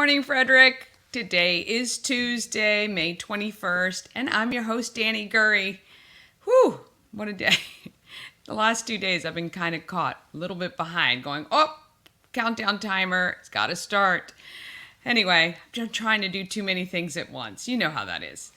Morning Frederick. Today is Tuesday, May 21st, and I'm your host, Dani Gurry. Whew, what a day. The last 2 days I've been kind of caught a little bit behind, going, countdown timer, it's got to start. Anyway, I'm trying to do too many things at once. You know how that is.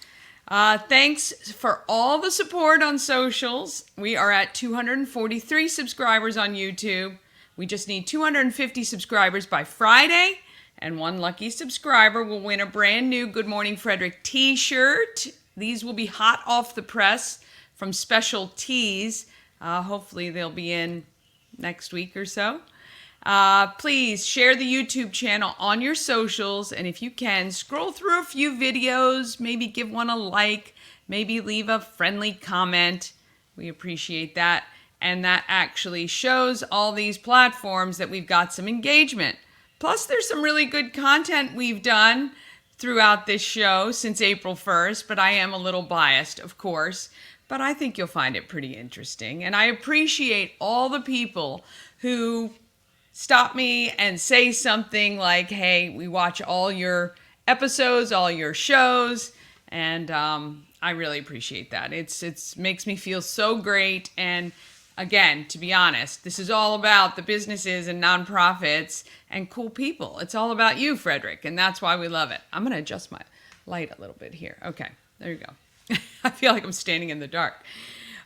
Thanks for all the support on socials. We are at 243 subscribers on YouTube. We just need 250 subscribers by Friday, and one lucky subscriber will win a brand new Good Morning Frederick t-shirt. These will be hot off the press from Special Tees. Hopefully they'll be in next week or so. Please share the YouTube channel on your socials, and if you can, scroll through a few videos, maybe give one a like, maybe leave a friendly comment. We appreciate that. And that actually shows all these platforms that we've got some engagement. Plus, there's some really good content we've done throughout this show since April 1st, but I am a little biased, of course. But I think you'll find it pretty interesting. And I appreciate all the people who stop me and say something like, hey, we watch all your episodes, all your shows, and I really appreciate that. It's makes me feel so great. And again, to be honest, this is all about the businesses and nonprofits and cool people. It's all about you, Frederick, and that's why we love it. I'm going to adjust my light a little bit here. Okay, there you go. I feel like I'm standing in the dark.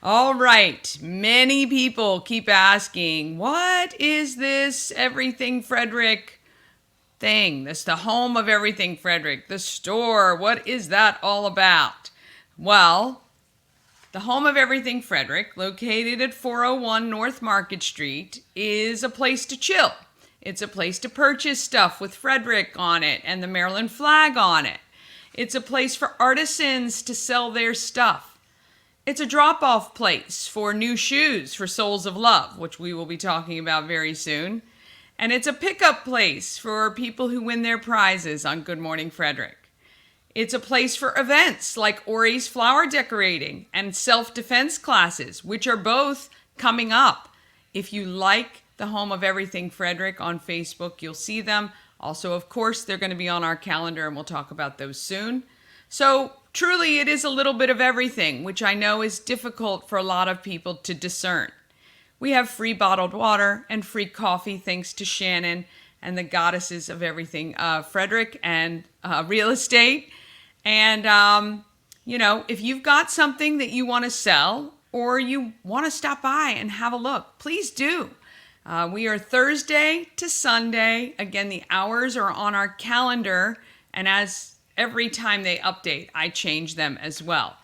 All right, many people keep asking, what is this Everything Frederick thing? This the home of Everything Frederick, the store. What is that all about? Well, the home of Everything Frederick, located at 401 North Market Street, is a place to chill. It's a place to purchase stuff with Frederick on it and the Maryland flag on it. It's a place for artisans to sell their stuff. It's a drop-off place for new shoes for Souls of Love, which we will be talking about very soon. And it's a pickup place for people who win their prizes on Good Morning Frederick. It's a place for events like Ori's flower decorating and self-defense classes, which are both coming up. If you like the Home of Everything Frederick on Facebook, you'll see them. Also, of course, they're going to be on our calendar, and we'll talk about those soon. So truly, it is a little bit of everything, which I know is difficult for a lot of people to discern. We have free bottled water and free coffee, thanks to Shannon and the goddesses of everything, Frederick and real estate. And, if you've got something that you want to sell or you want to stop by and have a look, please do. We are Thursday to Sunday. Again, the hours are on our calendar, and as every time they update, I change them as well.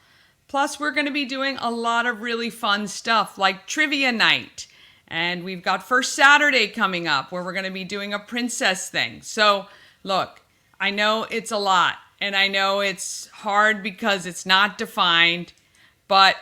Plus, we're going to be doing a lot of really fun stuff like trivia night. And we've got First Saturday coming up where we're going to be doing a princess thing. So, look, I know it's a lot. And I know it's hard because it's not defined, but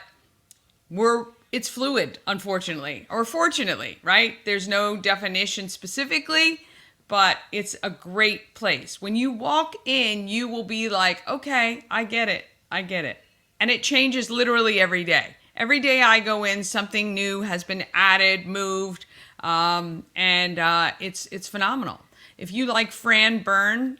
it's fluid, unfortunately, or fortunately, right? There's no definition specifically, but it's a great place. When you walk in, you will be like, okay, I get it. And it changes literally every day. Every day I go in, something new has been added, moved, and it's phenomenal. If you like Fran Byrne,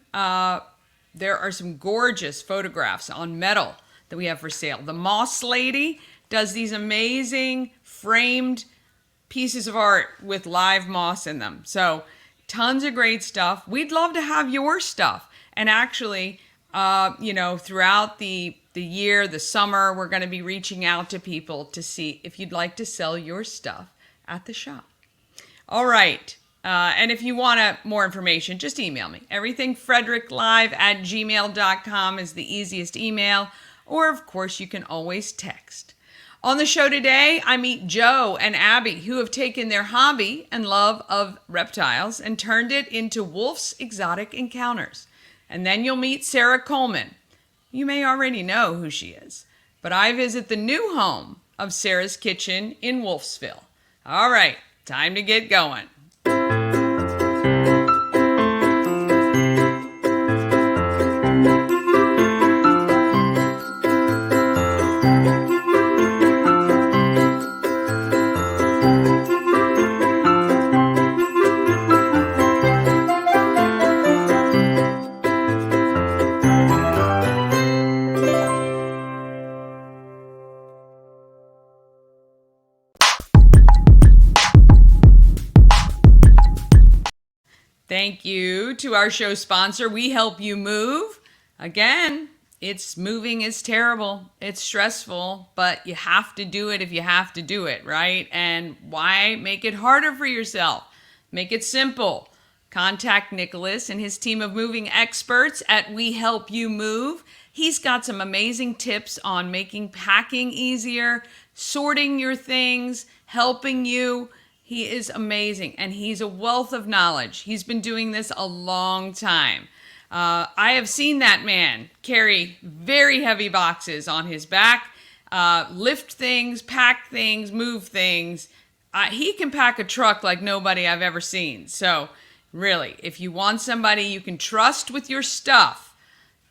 there are some gorgeous photographs on metal that we have for sale. The Moss Lady does these amazing framed pieces of art with live moss in them. So tons of great stuff. We'd love to have your stuff. And actually, throughout the year, the summer, we're going to be reaching out to people to see if you'd like to sell your stuff at the shop. All right. And if you want more information, just email me. everythingfredericklive@gmail.com is the easiest email. Or, of course, you can always text. On the show today, I meet Joe and Abby, who have taken their hobby and love of reptiles and turned it into Wolf's Exotic Encounters. And then you'll meet Sarah Coleman. You may already know who she is. But I visit the new home of Sarah's Kitchen in Wolfsville. All right, time to get going. thank you to our show sponsor, We Help You Move. Again, moving is terrible. It's stressful, but you have to do it if you have to do it, right? And why make it harder for yourself? Make it simple. Contact Nicholas and his team of moving experts at We Help You Move. He's got some amazing tips on making packing easier, sorting your things, helping you. He is amazing, and he's a wealth of knowledge. He's been doing this a long time. I have seen that man carry very heavy boxes on his back, lift things, pack things, move things. He can pack a truck like nobody I've ever seen. So really, if you want somebody you can trust with your stuff,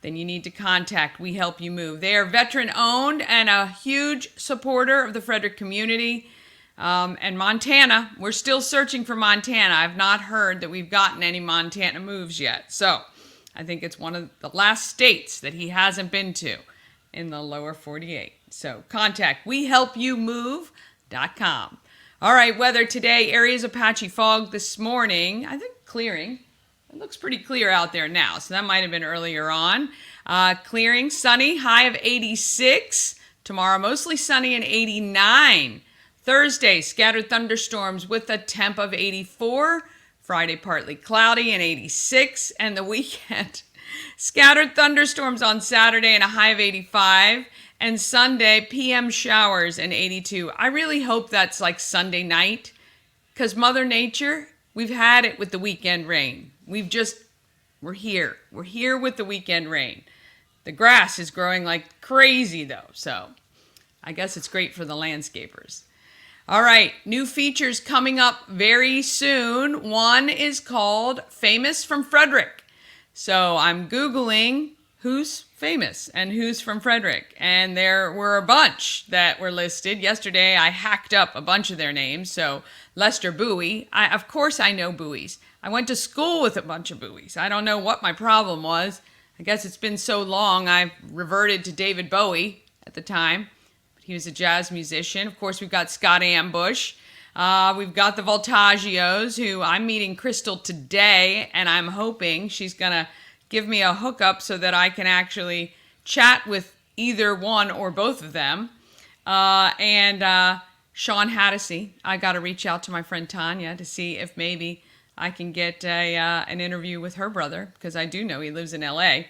then you need to contact We Help You Move. They are veteran owned and a huge supporter of the Frederick community. And Montana, we're still searching for Montana. I've not heard that we've gotten any Montana moves yet. So I think it's one of the last states that he hasn't been to in the lower 48. So contact WeHelpYouMove.com. All right, weather today, areas of patchy fog this morning. I think clearing. It looks pretty clear out there now, so that might have been earlier on. Clearing, sunny, high of 86. Tomorrow, mostly sunny and 89. Thursday, scattered thunderstorms with a temp of 84. Friday, partly cloudy and 86. And the weekend, scattered thunderstorms on Saturday and a high of 85. And Sunday, PM showers and 82. I really hope that's like Sunday night, because Mother Nature, we've had it with the weekend rain. We're here. We're here with the weekend rain. The grass is growing like crazy though, so I guess it's great for the landscapers. All right, new features coming up very soon. One is called Famous from Frederick. So I'm Googling who's famous and who's from Frederick. And there were a bunch that were listed. Yesterday I hacked up a bunch of their names. So Lester Bowie. Of course I know Bowies. I went to school with a bunch of Bowies. I don't know what my problem was. I guess it's been so long I reverted to David Bowie at the time. He was a jazz musician. Of course, we've got Scott Ambush. We've got the Voltaggios, who I'm meeting Crystal today, and I'm hoping she's going to give me a hookup so that I can actually chat with either one or both of them. And Sean Hattasey. I got to reach out to my friend Tanya to see if maybe I can get an interview with her brother, because I do know he lives in L.A.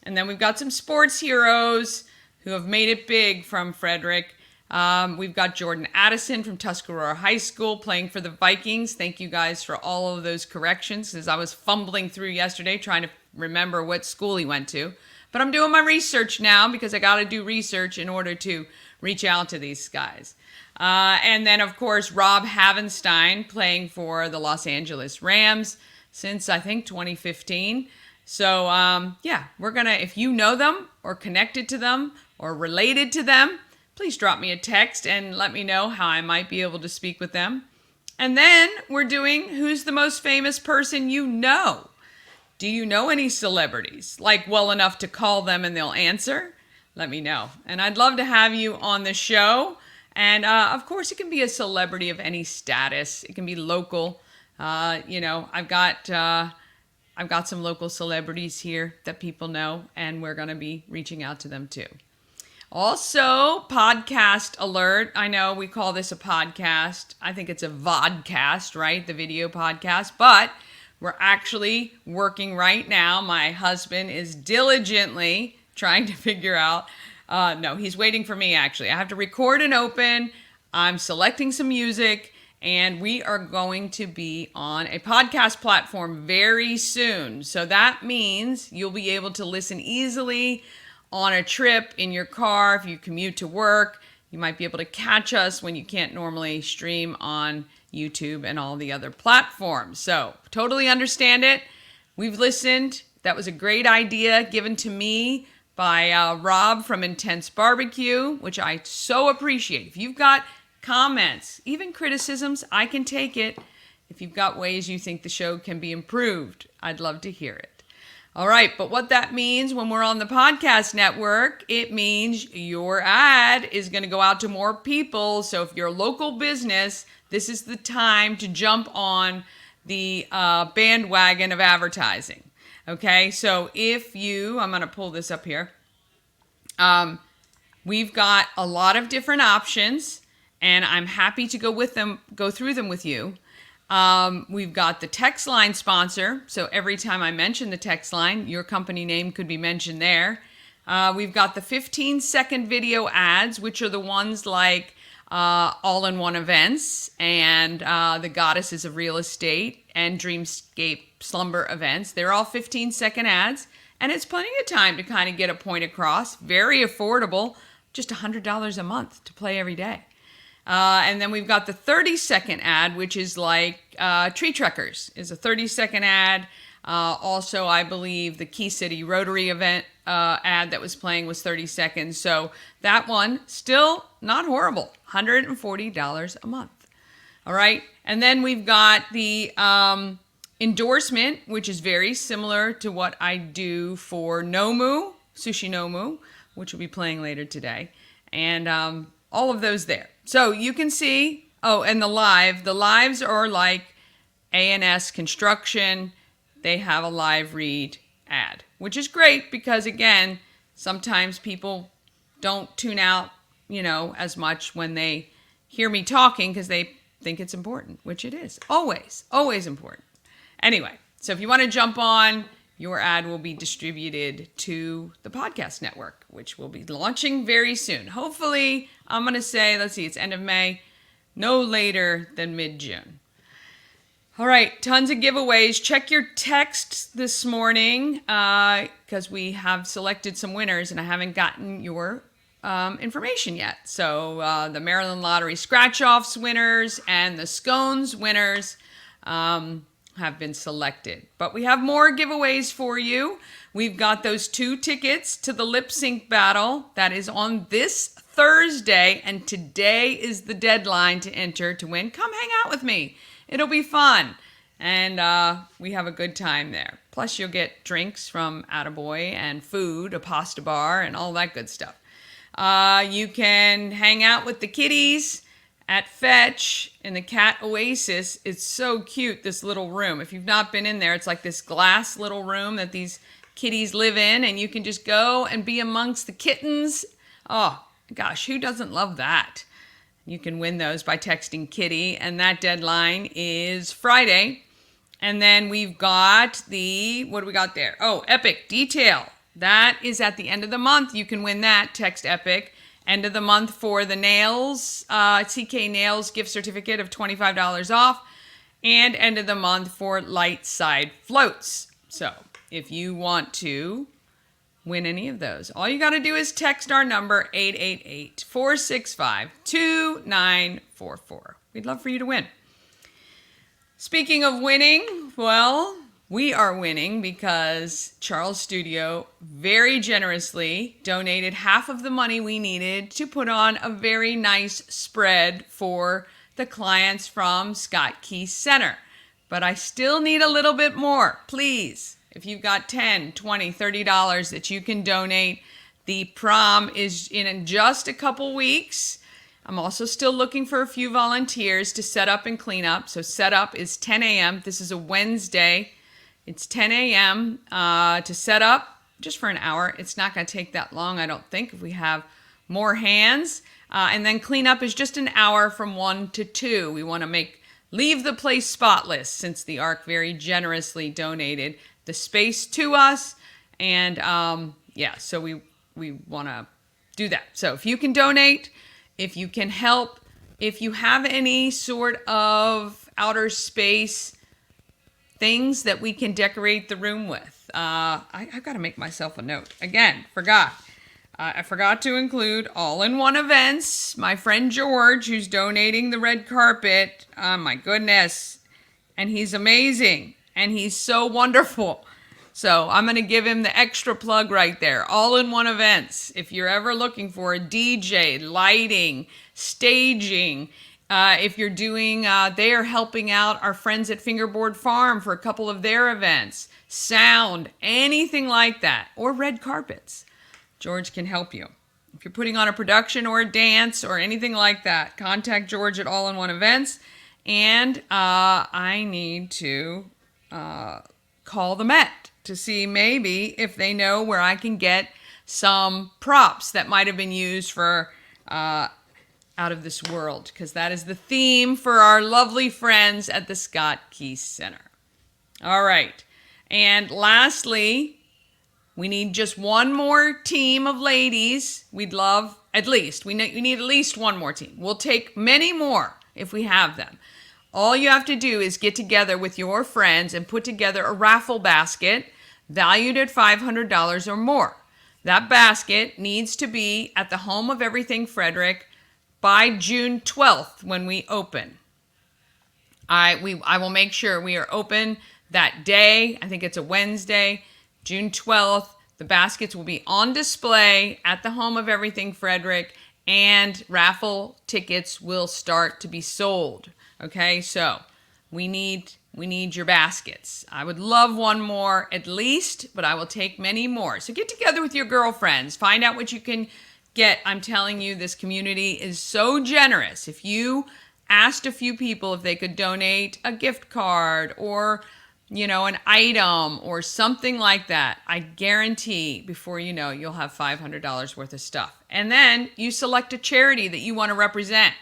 And then we've got some sports heroes who have made it big from Frederick. We've got Jordan Addison from Tuscarora High School playing for the Vikings. Thank you guys for all of those corrections, as I was fumbling through yesterday trying to remember what school he went to. But I'm doing my research now, because I got to do research in order to reach out to these guys. And then, of course, Rob Havenstein playing for the Los Angeles Rams since, I think, 2015. So, we're going to, if you know them or connected to them or related to them, please drop me a text and let me know how I might be able to speak with them. And then we're doing Who's the Most Famous Person You Know? Do you know any celebrities? Like well enough to call them and they'll answer? Let me know. And I'd love to have you on the show. And of course, it can be a celebrity of any status. It can be local. I've got some local celebrities here that people know, and we're going to be reaching out to them too. Also, podcast alert. I know we call this a podcast. I think it's a vodcast, right? The video podcast. But we're actually working right now. My husband is diligently trying to figure out. No, he's waiting for me, actually. I have to record and open. I'm selecting some music. And we are going to be on a podcast platform very soon. So that means you'll be able to listen easily on a trip, in your car, if you commute to work. You might be able to catch us when you can't normally stream on YouTube and all the other platforms. So totally understand it. We've listened. That was a great idea given to me by Rob from Intense Barbecue, which I so appreciate. If you've got comments, even criticisms, I can take it. If you've got ways you think the show can be improved, I'd love to hear it. All right, but what that means when we're on the podcast network, it means your ad is going to go out to more people. So if you're a local business, this is the time to jump on the bandwagon of advertising. Okay, so I'm going to pull this up here. We've got a lot of different options, and I'm happy to go through them with you. We've got the text line sponsor, so every time I mention the text line, your company name could be mentioned there. We've got the 15-second video ads, which are the ones like all-in-one events and the Goddesses of Real Estate and Dreamscape Slumber events. They're all 15-second ads, and it's plenty of time to kind of get a point across. Very affordable, just $100 a month to play every day. And then we've got the 30-second ad, which is like Tree Trekkers is a 30-second ad. Also, I believe the Key City Rotary event ad that was playing was 30 seconds. So that one, still not horrible, $140 a month. All right. And then we've got the endorsement, which is very similar to what I do for Nomu, Sushi Nomu, which will be playing later today. And all of those there. So you can see, and the lives are like A&S Construction. They have a live read ad, which is great because, again, sometimes people don't tune out, as much when they hear me talking because they think it's important, which it is. Always, always important. Anyway, so if you want to jump on, your ad will be distributed to the podcast network, which will be launching very soon. Hopefully, I'm going to say, it's end of May, no later than mid-June. All right, tons of giveaways. Check your texts this morning because we have selected some winners and I haven't gotten your information yet. So the Maryland Lottery Scratch-Offs winners and the Scones winners have been selected. But we have more giveaways for you. We've got those 2 tickets to the lip sync battle that is on this Thursday, and today is the deadline to enter to win. Come hang out with me. It'll be fun, and we have a good time there. Plus, you'll get drinks from Attaboy and food, a pasta bar, and all that good stuff. You can hang out with the kitties at Fetch in the Cat Oasis. It's so cute, this little room. If you've not been in there, it's like this glass little room that these kitties live in, and you can just go and be amongst the kittens. Oh, gosh, who doesn't love that? You can win those by texting Kitty, and that deadline is Friday. And then we've got what do we got there? Oh, Epic Detail. That is at the end of the month. You can win that. Text Epic. End of the month for the nails, CK Nails gift certificate of $25 off. And end of the month for Light Side Floats. So if you want to win any of those, all you got to do is text our number 888-465-2944. We'd love for you to win. Speaking of winning, well, we are winning because Charles Studio very generously donated half of the money we needed to put on a very nice spread for the clients from Scott Key Center. But I still need a little bit more, please. If you've got $10, $20, $30 that you can donate, the prom is in just a couple weeks. I'm also still looking for a few volunteers to set up and clean up. So set up is 10 a.m. This is a Wednesday. It's 10 a.m. To set up just for an hour. It's not going to take that long, I don't think, if we have more hands. And then clean up is just an hour from 1 to 2. We want to leave the place spotless since the ARC very generously donated the space to us. And so we want to do that. So if you can donate, if you can help, if you have any sort of outer space things that we can decorate the room with. I've got to make myself a note. Again, I forgot to include all-in-one events. My friend George, who's donating the red carpet. Oh my goodness. And he's amazing. And he's so wonderful. So I'm going to give him the extra plug right there. All-in-one events. If you're ever looking for a DJ, lighting, staging, if you're doing, they are helping out our friends at Fingerboard Farm for a couple of their events. Sound, anything like that. Or red carpets. George can help you. If you're putting on a production or a dance or anything like that, contact George at All-in-One Events. And I need to call the Met to see maybe if they know where I can get some props that might have been used for Out of This World, because that is the theme for our lovely friends at the Scott Key Center. All right. And lastly, we need just one more team of ladies. We'd love at least, we need at least one more team. We'll take many more if we have them. All you have to do is get together with your friends and put together a raffle basket valued at $500 or more. That basket needs to be at the home of Everything Frederick by June 12th when we open. I will make sure we are open that day. I think it's a Wednesday, June 12th. The baskets will be on display at the home of Everything Frederick, and raffle tickets will start to be sold. Okay, so we need your baskets. I would love one more at least, but I will take many more. So get together with your girlfriends. Find out what you can get. I'm telling you, this community is so generous. If you asked a few people if they could donate a gift card or, an item or something like that, I guarantee before you know, you'll have $500 worth of stuff. And then you select a charity that you want to represent.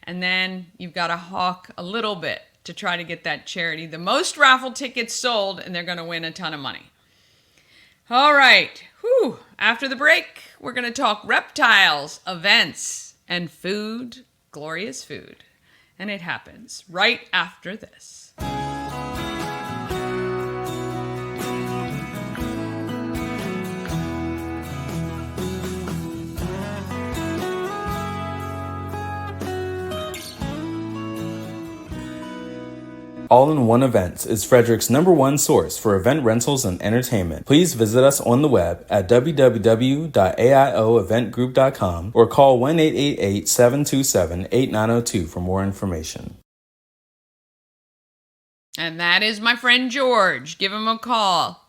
And then you've got to hawk a little bit to try to get that charity the most raffle tickets sold, and they're going to win a ton of money. All right. Whew. After the break, we're going to talk reptiles, events, and food, glorious food. And it happens right after this. All-in-One Events is Frederick's #1 source for event rentals and entertainment. Please visit us on the web at www.aioeventgroup.com or call 1-888-727-8902 for more information. And that is my friend George. Give him a call.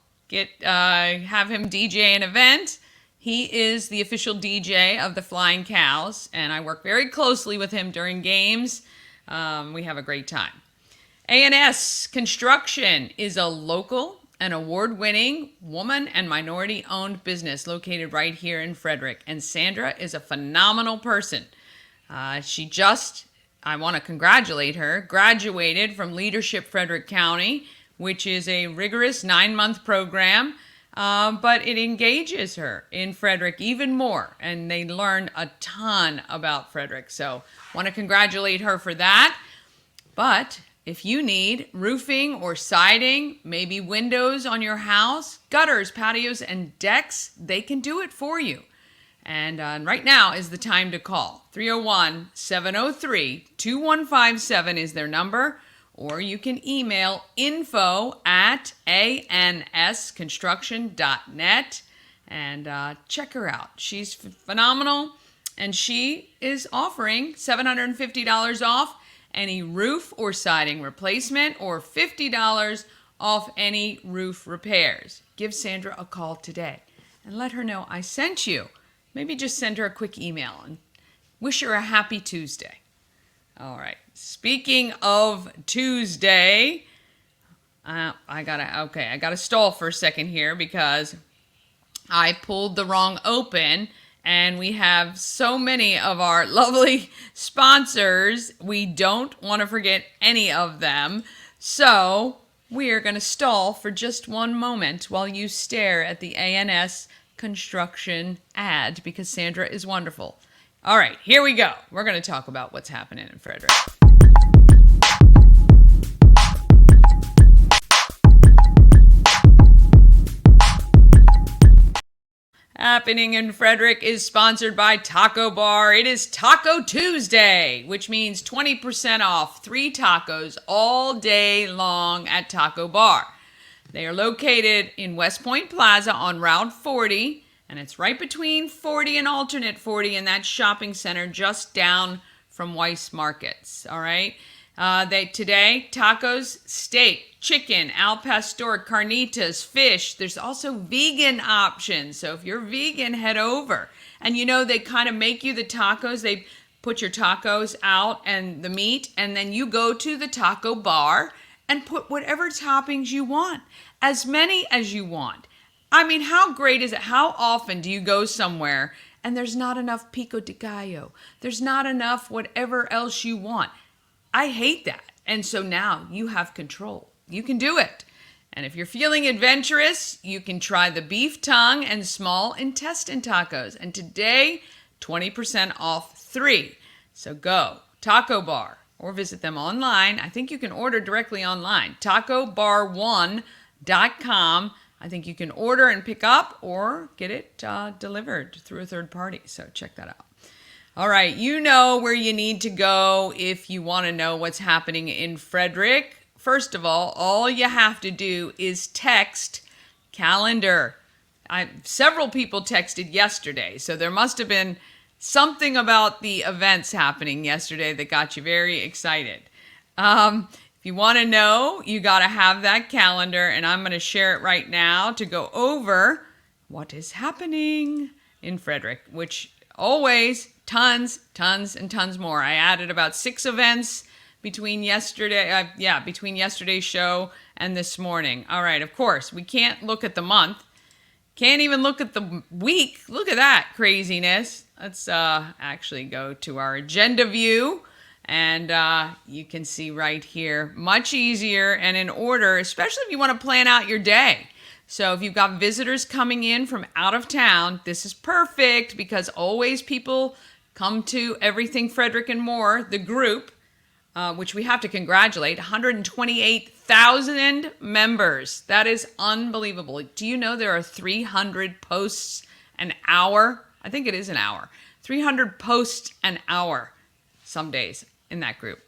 Have him DJ an event. He is the official DJ of the Flying Cows, and I work very closely with him during games. We have a great time. A&S Construction is a local and award-winning woman and minority-owned business located right here in Frederick. And Sandra is a phenomenal person. I want to congratulate her, graduated from Leadership Frederick County, which is a rigorous 9-month program, but it engages her in Frederick even more, and they learn a ton about Frederick. So I want to congratulate her for that. But if you need roofing or siding, maybe windows on your house, gutters, patios, and decks, they can do it for you. And right now is the time to call. 301-703-2157 is their number. Or you can email info@ansconstruction.net and check her out. She's phenomenal, and she is offering $750 off any roof or siding replacement, or $50 off any roof repairs. Give Sandra a call today and let her know I sent you. Maybe just send her a quick email and wish her a happy Tuesday. All right. Speaking of Tuesday, I gotta stall for a second here because I pulled the wrong open. And we have so many of our lovely sponsors. We don't want to forget any of them. So we are going to stall for just one moment while you stare at the A&S Construction ad because Sandra is wonderful. All right, here we go. We're going to talk about what's happening in Frederick. Happening in Frederick is sponsored by Taco Bar. It is Taco Tuesday, which means 20% off 3 tacos all day long at Taco Bar. They are located in West Point Plaza on Route 40, and it's right between 40 and Alternate 40 in that shopping center just down from Weiss Markets. All right. Today, tacos, steak, chicken, al pastor, carnitas, fish. There's also vegan options. So if you're vegan, head over. And they kind of make you the tacos. They put your tacos out and the meat, and then you go to the taco bar and put whatever toppings you want, as many as you want. I mean, how great is it? How often do you go somewhere and there's not enough pico de gallo? There's not enough whatever else you want. I hate that. And so now you have control. You can do it. And if you're feeling adventurous, you can try the beef tongue and small intestine tacos. And today, 20% off 3. So go Taco Bar or visit them online. I think you can order directly online. tacobar1.com. I think you can order and pick up or get it delivered through a third party. So check that out. All right, you know where you need to go if you want to know what's happening in Frederick. First of all you have to do is text calendar. Several people texted yesterday, so there must have been something about the events happening yesterday that got you very excited. If you want to know, you got to have that calendar, and I'm going to share it right now to go over what is happening in Frederick, which always tons and tons more. I added about 6 events between yesterday's show and this morning. All right, of course, we can't look at the month. Can't even look at the week. Look at that craziness. Let's actually go to our agenda view. And you can see right here, much easier and in order, especially if you want to plan out your day. So if you've got visitors coming in from out of town, this is perfect because always people come to Everything Frederick and More, the group, which we have to congratulate, 128,000 members. That is unbelievable. Do you know there are 300 posts an hour? I think it is an hour. 300 posts an hour some days in that group.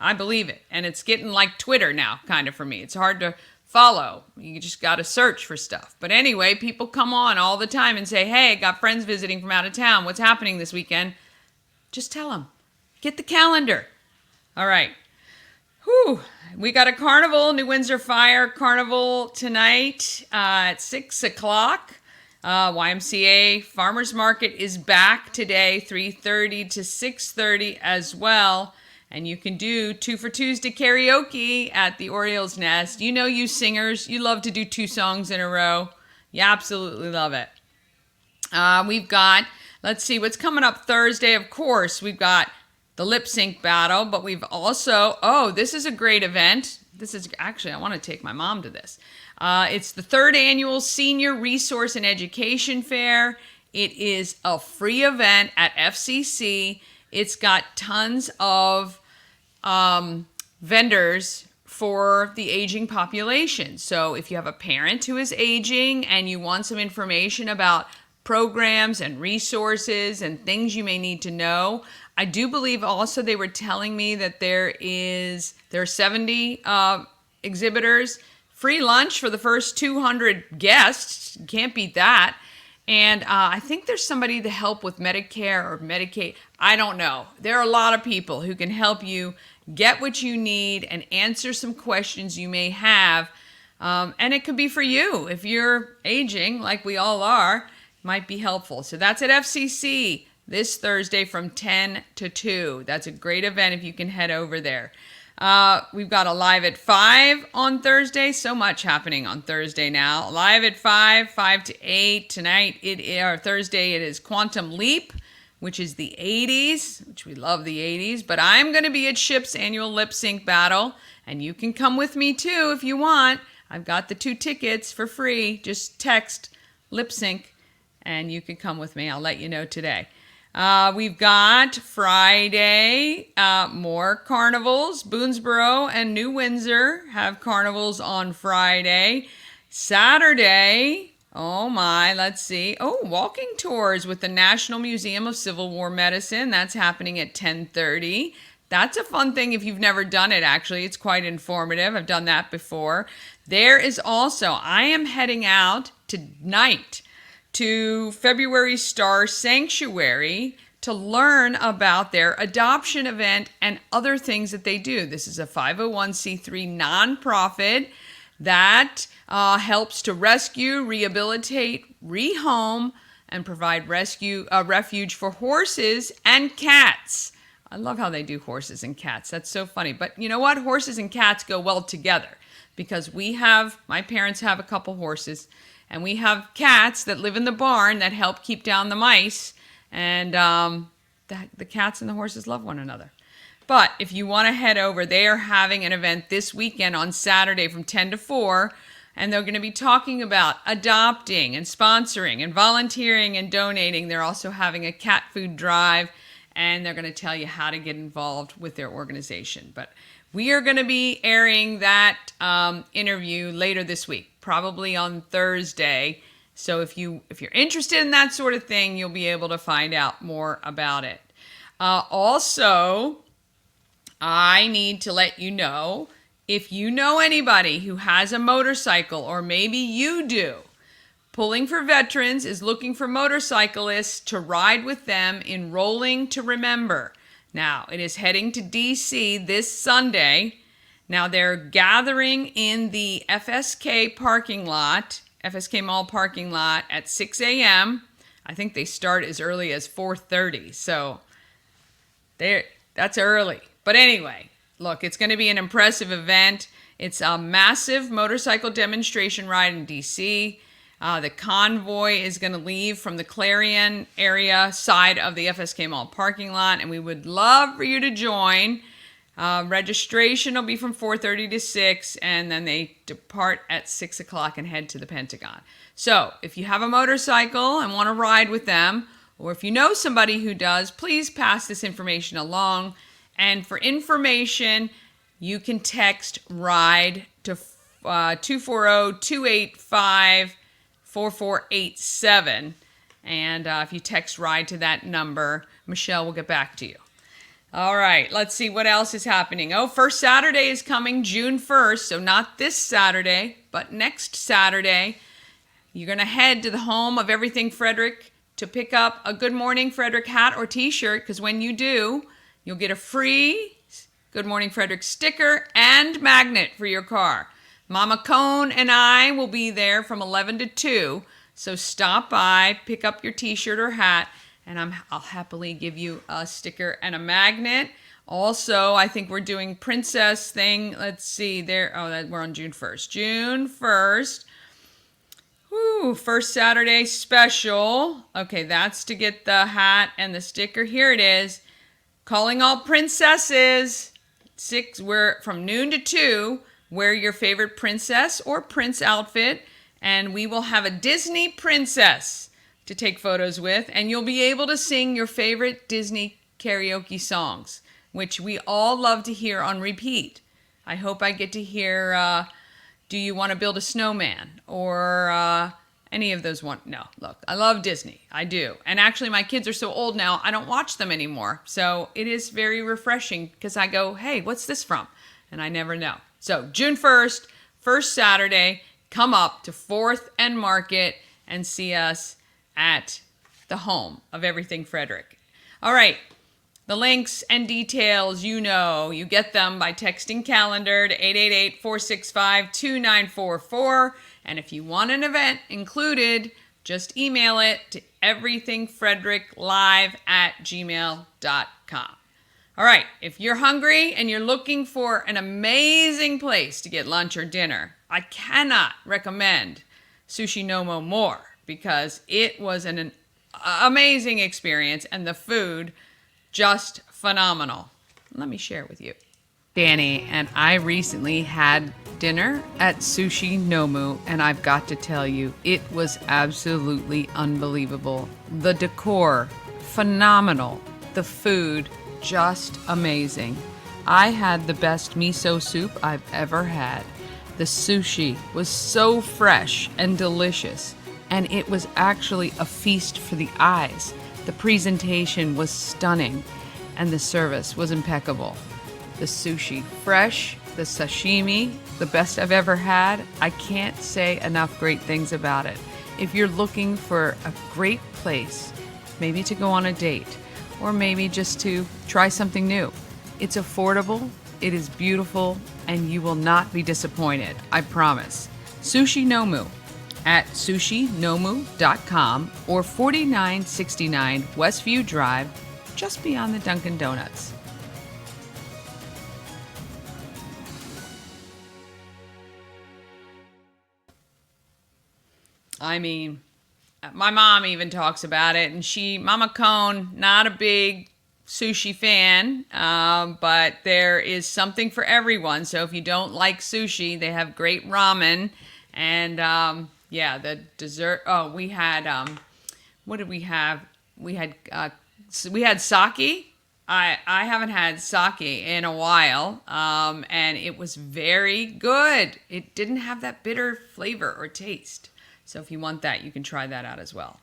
I believe it. And it's getting like Twitter now, kind of for me. It's hard to follow. You just got to search for stuff. But anyway, people come on all the time and say, hey, got friends visiting from out of town. What's happening this weekend? Just tell them. Get the calendar. All right. Whew. We got a carnival, New Windsor Fire Carnival tonight at 6 o'clock. YMCA Farmers Market is back today, 3:30 to 6:30 as well. And you can do 2 for Tuesday karaoke at the Orioles Nest. You know, you singers, you love to do 2 songs in a row. You absolutely love it. We've got, let's see, what's coming up Thursday. Of course, we've got the lip sync battle, but we've also, this is a great event. This is actually, I want to take my mom to this. It's the 3rd annual Senior Resource and Education Fair. It is a free event at FCC. It's got tons of vendors for the aging population. So if you have a parent who is aging and you want some information about programs and resources and things you may need to know, I do believe also they were telling me that there are 70 exhibitors, free lunch for the first 200 guests. Can't beat that. And I think there's somebody to help with Medicare or Medicaid. I don't know. There are a lot of people who can help you get what you need and answer some questions you may have. And it could be for you. If you're aging, like we all are, it might be helpful. So that's at FCC this Thursday from 10 to 2. That's a great event if you can head over there. We've got a Live at 5 on Thursday. So much happening on Thursday now. Live at 5 to 8. Tonight, Thursday, it is Quantum Leap, which is the 80s, which we love the 80s. But I'm going to be at SHIP's annual lip sync battle, and you can come with me too if you want. I've got the 2 tickets for free. Just text lip sync, and you can come with me. I'll let you know today. We've got Friday, more carnivals. Boonesboro and New Windsor have carnivals on Friday. Saturday, let's see. Walking tours with the National Museum of Civil War Medicine. That's happening at 10:30. That's a fun thing if you've never done it, actually. It's quite informative. I've done that before. There is also, I am heading out tonight to February Star Sanctuary to learn about their adoption event and other things that they do. This is a 501c3 nonprofit that helps to rescue, rehabilitate, rehome, and provide refuge for horses and cats. I love how they do horses and cats. That's so funny. But you know what? Horses and cats go well together because my parents have a couple horses, and we have cats that live in the barn that help keep down the mice. And the cats and the horses love one another. But if you want to head over, they are having an event this weekend on Saturday from 10 to 4. And they're going to be talking about adopting and sponsoring and volunteering and donating. They're also having a cat food drive, and they're going to tell you how to get involved with their organization. But we are going to be airing that interview later this week, probably on Thursday. So if you're interested in that sort of thing, you'll be able to find out more about it. Also, I need to let you know, if you know anybody who has a motorcycle, or maybe you do, Pulling for Veterans is looking for motorcyclists to ride with them in Rolling to Remember. Now, it is heading to D.C. this Sunday. Now, they're gathering in the FSK Mall parking lot at 6 a.m. I think they start as early as 4:30, so that's early. But anyway, look, it's going to be an impressive event. It's a massive motorcycle demonstration ride in D.C. The convoy is going to leave from the Clarion area side of the FSK Mall parking lot, and we would love for you to join. Registration will be from 4:30 to 6, and then they depart at 6 o'clock and head to the Pentagon. So if you have a motorcycle and want to ride with them, or if you know somebody who does, please pass this information along. And for information, you can text RIDE to 240-285-4487. And if you text RIDE to that number, Michelle will get back to you. All right, let's see what else is happening. First Saturday is coming, June 1st. So not this Saturday, but next Saturday. You're going to head to the home of Everything Frederick to pick up a Good Morning Frederick hat or t-shirt, because when you do, you'll get a free Good Morning Frederick sticker and magnet for your car. Mama Cone and I will be there from 11 to 2. So stop by, pick up your t-shirt or hat, and I'll happily give you a sticker and a magnet. Also, I think we're doing princess thing. Let's see, we're on June 1st. June 1st. First Saturday special. Okay, that's to get the hat and the sticker. Here it is. Calling all princesses. We're from noon to 2. Wear your favorite princess or prince outfit, and we will have a Disney princess to take photos with, and you'll be able to sing your favorite Disney karaoke songs, which we all love to hear on repeat. I hope I get to hear Do You Want to Build a Snowman, or any of those one. No, look, I love Disney. I do. And actually, my kids are so old now, I don't watch them anymore. So it is very refreshing, because I go, hey, what's this from? And I never know. So June 1st, first Saturday, come up to 4th and Market and see us at the home of Everything Frederick. All right, the links and details, you get them by texting calendar to 888-465-2944. And if you want an event included, just email it to everythingfredericklive@gmail.com. All right, if you're hungry and you're looking for an amazing place to get lunch or dinner, I cannot recommend Sushi Nomo more, because it was an amazing experience and the food just phenomenal. Let me share with you. Dani and I recently had dinner at Sushi Nomu, and I've got to tell you, it was absolutely unbelievable. The decor, phenomenal. The food, just amazing. I had the best miso soup I've ever had. The sushi was so fresh and delicious, and it was actually a feast for the eyes. The presentation was stunning, and the service was impeccable. The sushi, fresh, the sashimi, the best I've ever had. I can't say enough great things about it. If you're looking for a great place, maybe to go on a date, or maybe just to try something new, it's affordable, it is beautiful, and you will not be disappointed, I promise. Sushi Nomu at sushinomu.com or 4969 Westview Drive, just beyond the Dunkin' Donuts. I mean, my mom even talks about it, and Mama Cone, not a big sushi fan, but there is something for everyone. So if you don't like sushi, they have great ramen, and yeah, the dessert. Oh, we had what did we have? We had we had sake. I haven't had sake in a while, and it was very good. It didn't have that bitter flavor or taste. So if you want that, you can try that out as well.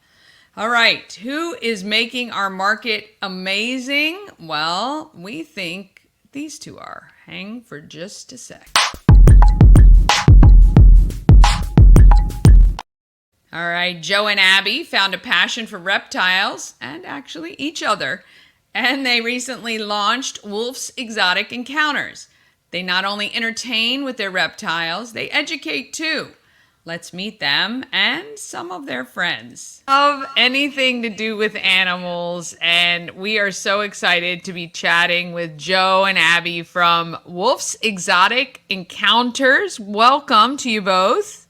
All right, who is making our market amazing? Well, we think these two are. Hang for just a sec. All right, Joe and Abby found a passion for reptiles and actually each other, and they recently launched Wolf's Exotic Encounters. They not only entertain with their reptiles, they educate too. Let's meet them and some of their friends. Of anything to do with animals, and we are so excited to be chatting with Joe and Abby from Wolf's Exotic Encounters. Welcome to you both.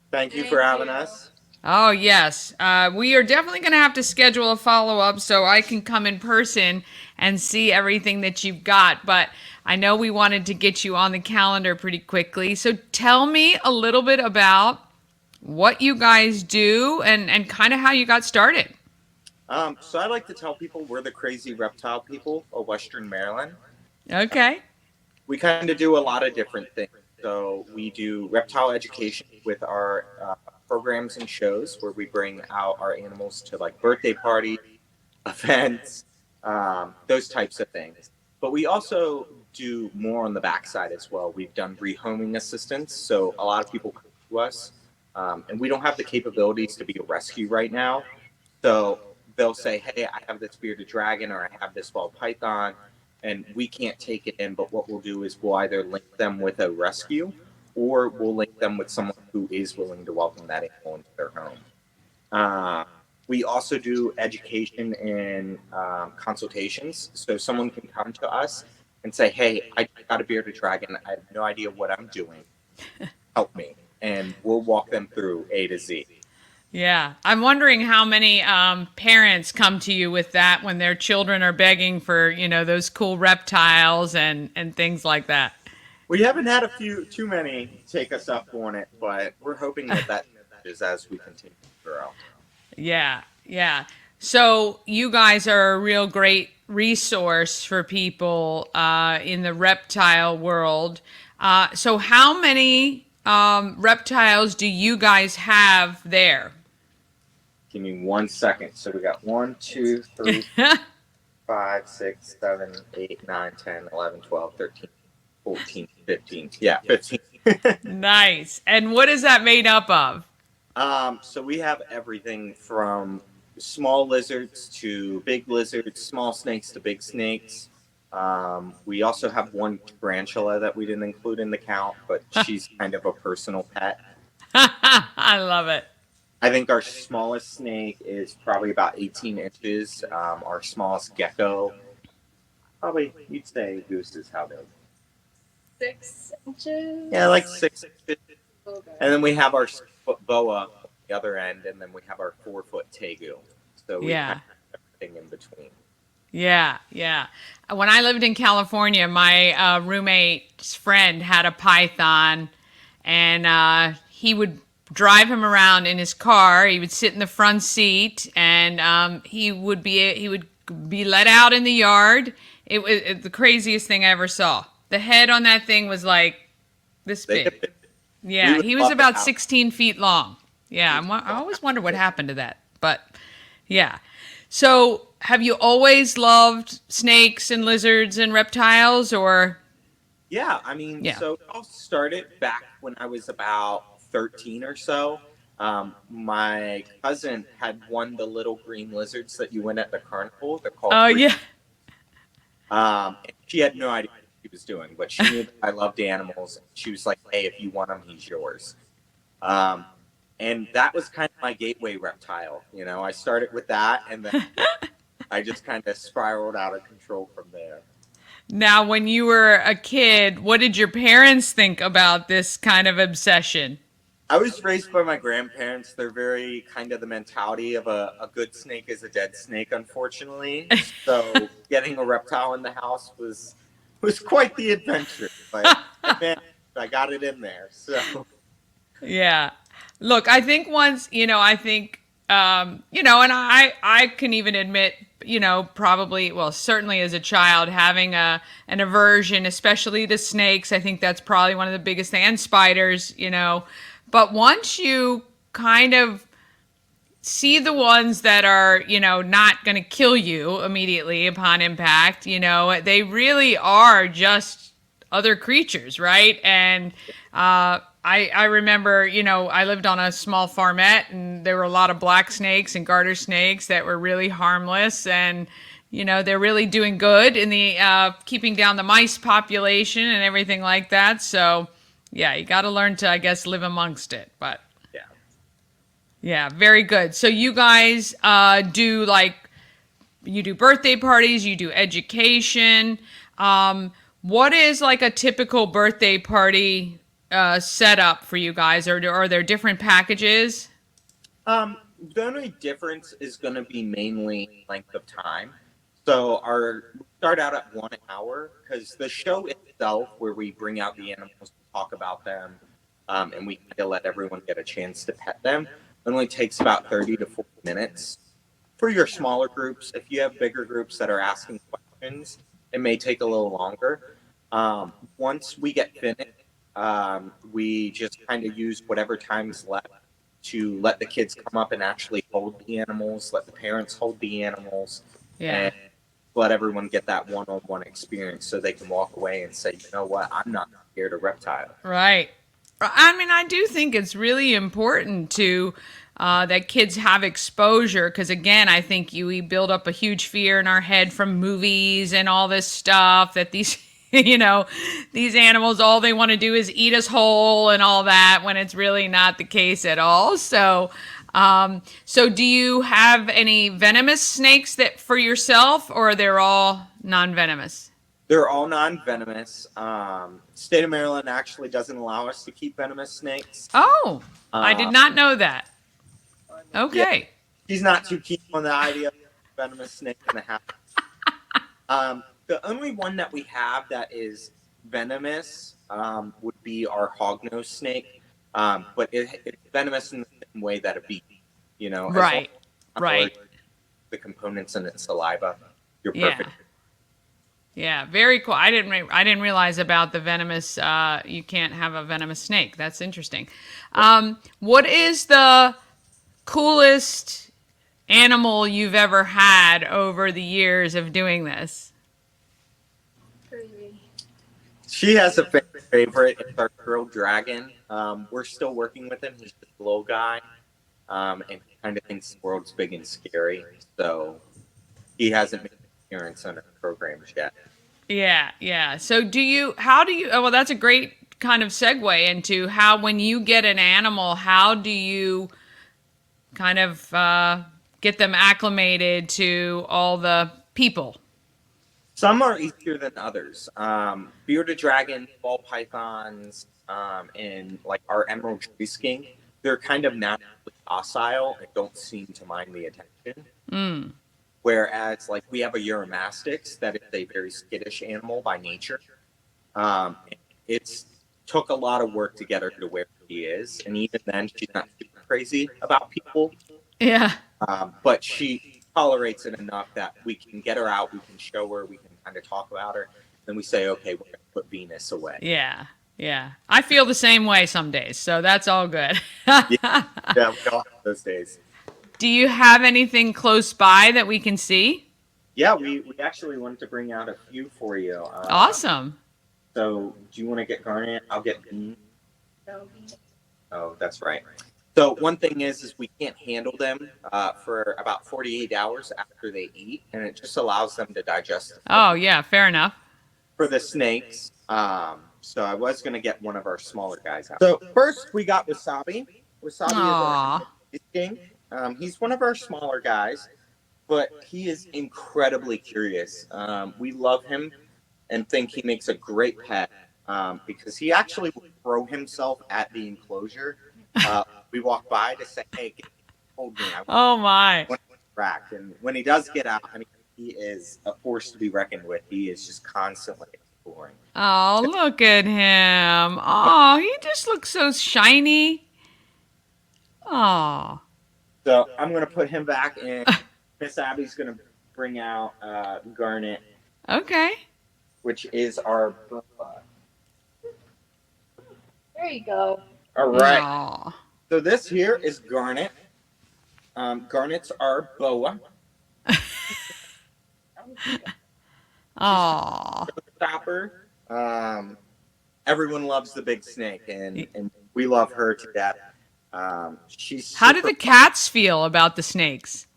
Thank you for having us. Oh, yes. We are definitely going to have to schedule a follow-up so I can come in person and see everything that you've got. But I know we wanted to get you on the calendar pretty quickly. So tell me a little bit about what you guys do and kind of how you got started. So I like to tell people we're the crazy reptile people of Western Maryland. Okay. We kind of do a lot of different things. So we do reptile education with our programs and shows where we bring out our animals to like birthday parties, events, those types of things. But we also do more on the backside as well. We've done rehoming assistance. So a lot of people come to us and we don't have the capabilities to be a rescue right now. So they'll say, hey, I have this bearded dragon or I have this ball python and we can't take it in. But what we'll do is we'll either link them with a rescue or we'll link them with someone who is willing to welcome that animal into their home. We also do education and consultations. So someone can come to us and say, hey, I got a bearded dragon. I have no idea what I'm doing. Help me. And we'll walk them through A to Z. Yeah. I'm wondering how many parents come to you with that when their children are begging for, those cool reptiles and things like that. We haven't had too many take us up on it, but we're hoping that is as we continue to grow. Yeah, yeah. So you guys are a real great resource for people in the reptile world. So how many reptiles do you guys have there? Give me 1 second. So we got 1, 2, 3, 5, 6, 7, 8, 9, 10, 11, 12, 13, 14, 15. Yeah, 15. Nice. And what is that made up of? So we have everything from small lizards to big lizards, small snakes to big snakes. We also have one tarantula that we didn't include in the count, but she's kind of a personal pet. I love it. I think our smallest snake is probably about 18 inches. Our smallest gecko, probably you'd say Goose is how big? 6 inches. Yeah, like 6 inches. And then we have our 6-foot boa on the other end, and then we have our 4-foot tegu. So we have everything in between. Yeah, yeah. When I lived in California, my roommate's friend had a python, and he would drive him around in his car. He would sit in the front seat, and he would be let out in the yard. It was the craziest thing I ever saw. The head on that thing was like this big. Yeah, he was about 16 feet long. Yeah, I always wonder what happened to that. But yeah. So have you always loved snakes and lizards and reptiles, or? Yeah, I mean, so it all started back when I was about 13 or so. My cousin had won the little green lizards that you win at the carnival. They're called she had no idea what she was doing, but she knew that I loved animals. She was like, hey, if you want him, he's yours. And that was kind of my gateway reptile. I started with that, and then I just kind of spiraled out of control from there. Now, when you were a kid, what did your parents think about this kind of obsession? I was raised by my grandparents. They're very kind of the mentality of a good snake is a dead snake, unfortunately. So getting a reptile in the house was quite the adventure. But I got it in there. So Yeah. Look, I think once, I think, and I can even admit, probably, well, certainly as a child, having an aversion, especially to snakes, I think that's probably one of the biggest things, and spiders, But once you kind of see the ones that are, not going to kill you immediately upon impact, they really are just other creatures, right? And I remember, I lived on a small farmette and there were a lot of black snakes and garter snakes that were really harmless, and they're really doing good in the keeping down the mice population and everything like that. So yeah, you got to learn to, I guess, live amongst it. But yeah. yeah, very good. So you guys do you do birthday parties, you do education. What is like a typical birthday party setup for you guys? Or are there different packages? The only difference is going to be mainly length of time. So we start out at 1 hour because the show itself, where we bring out the animals, talk about them, and we kind of let everyone get a chance to pet them, only takes about 30 to 40 minutes. For your smaller groups, if you have bigger groups that are asking questions, it may take a little longer. Once we get finished, we just kind of use whatever time's left to let the kids come up and actually hold the animals, let the parents hold the animals, Yeah. and let everyone get that one-on-one experience so they can walk away and say, you know what, I'm not scared of reptiles. Right. I mean, I do think it's really important to that kids have exposure, because again, I think we build up a huge fear in our head from movies and all this stuff that these these animals, all they want to do is eat us whole and all that, when it's really not the case at all. So so do you have any venomous snakes that for yourself, or they're all non-venomous? They're all non-venomous. State of Maryland actually doesn't allow us to keep venomous snakes. Oh, I did Uh, not know that. yeah, Okay. she's not too keen on the idea of venomous snake in the house. The only one that we have that is venomous would be our hognose snake, but it's venomous in the same way that a bee. As long as Right. you're not Right. allergic to the components in its saliva, you're Yeah. perfect. Yeah, very cool. I didn't realize about the venomous. You can't have a venomous snake. That's interesting. What is the coolest animal you've ever had over the years of doing this? Crazy. She has a favorite. It's our girl dragon. We're still working with him. He's just a little guy, and he kind of thinks the world's big and scary. So he hasn't made an appearance on our programs yet. Yeah, yeah. So how do you, oh, well, that's a great kind of segue into how, when you get an animal, how do you kind of get them acclimated to all the people? Some are easier than others. Bearded dragon, ball pythons, and like our emerald tree skink, they're kind of naturally docile and don't seem to mind the attention. Mm. Whereas, like, we have a Eurymastix that is a very skittish animal by nature. It's took a lot of work to get her to where she is, and even then, she's not super crazy about people. Yeah. But she tolerates it enough that we can get her out, we can show her, we can kind of talk about her. Then we say, okay, we're going to put Venus away. Yeah. Yeah. I feel the same way some days, so that's all good. Yeah, we all have those days. Do you have anything close by that we can see? Yeah, we actually wanted to bring out a few for you. Awesome. So, do you want to get Garnet? I'll get Bean. No. Oh, that's right. So one thing is we can't handle them for about 48 hours after they eat, and it just allows them to digest. Oh, yeah, fair enough. For the snakes, so I was going to get one of our smaller guys out. So first we got Wasabi. Wasabi Aw. is our king. He's one of our smaller guys, but he is incredibly curious. We love him and think he makes a great pet because he actually will throw himself at the enclosure We walk by to say, "Hey, hold me. I Oh my. want to interact." And when he does get out, I mean, he is a force to be reckoned with. He is just constantly exploring. Oh, look at him. Oh, he just looks so shiny. Oh. So I'm going to put him back in. Miss Abby's going to bring out Garnet, Okay. which is our boa. There you go. All right. Oh. So this here is Garnet. Garnet's our boa. Oh. Stopper. Everyone loves the big snake, and we love her to death. She's How do super the cats feel about the snakes?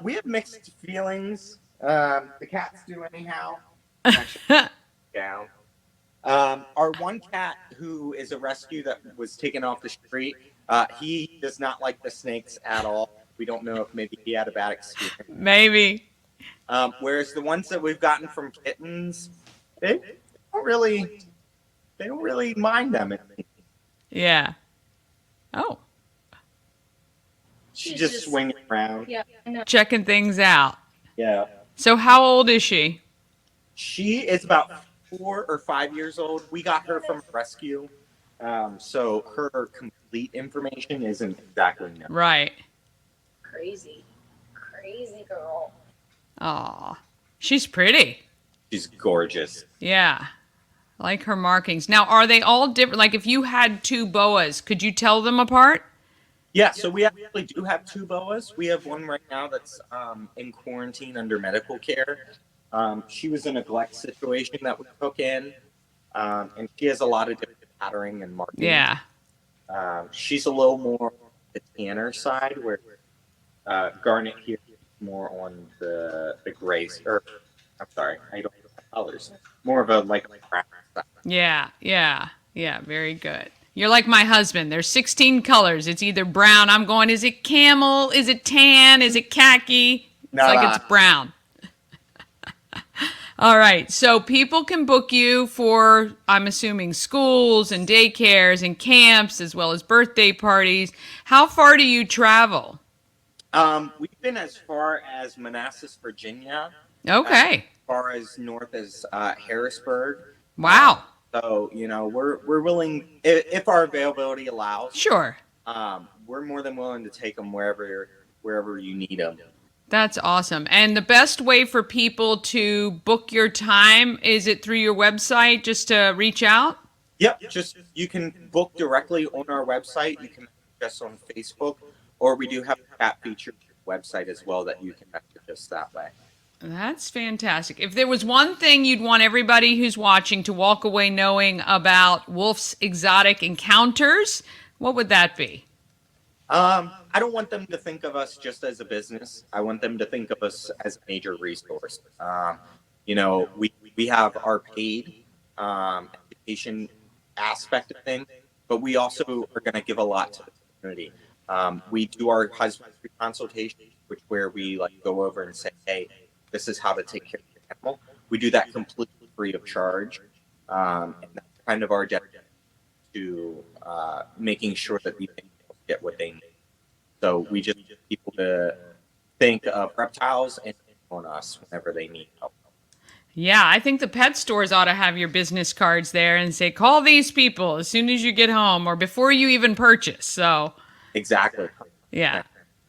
We have mixed feelings. The cats do anyhow. Actually, down. Our one cat who is a rescue that was taken off the street, he does not like the snakes at all. We don't know if maybe he had a bad experience. Maybe. Whereas the ones that we've gotten from kittens, they don't really, they don't really mind them. Yeah. Oh. She She's just just- swinging around. Yeah, I know. Checking things out. Yeah. So how old is she? She is about 4 or 5 years old. We got her from a rescue, so her complete information isn't exactly known. Right. Crazy. Crazy girl. Aw. She's pretty. She's gorgeous. Yeah. I like her markings. Now, are they all different? Like, if you had two boas, could you tell them apart? Yeah, so we actually do have 2 boas. We have one right now that's in quarantine under medical care. She was a neglect situation that we took in, and she has a lot of different patterning and markings. Yeah. She's a little more on the tanner side, where Garnet here is more on the gray. Or I'm sorry, I don't know the colors. More of a like brown side. Yeah. Yeah. Yeah. Very good. You're like my husband. There's 16 colors. It's either brown. I'm going, is it camel? Is it tan? Is it khaki? It's No, like it's brown. All right. So people can book you for, I'm assuming, schools and daycares and camps as well as birthday parties. How far do you travel? We've been as far as Manassas, Virginia. Okay. As far as north as Harrisburg. Wow. So we're willing if our availability allows. Sure. We're more than willing to take them wherever you need them. That's awesome. And the best way for people to book your time, is it through your website just to reach out? Yep, just you can book directly on our website. You can message us on Facebook, or we do have a chat feature on our website as well that you can message us that way. That's fantastic. If there was one thing you'd want everybody who's watching to walk away knowing about Wolf's Exotic Encounters, what would that be? I don't want them to think of us just as a business. I want them to think of us as a major resource. We have our paid education aspect of things, but we also are going to give a lot to the community. We do our husbandry consultation, where we go over and say, hey, this is how to take care of your animal. We do that completely free of charge. And that's kind of our dedication to making sure that these animals get what they need. So we just get people to think of reptiles and on us whenever they need help. Yeah, I think the pet stores ought to have your business cards there and say, call these people as soon as you get home or before you even purchase. So, Exactly. yeah.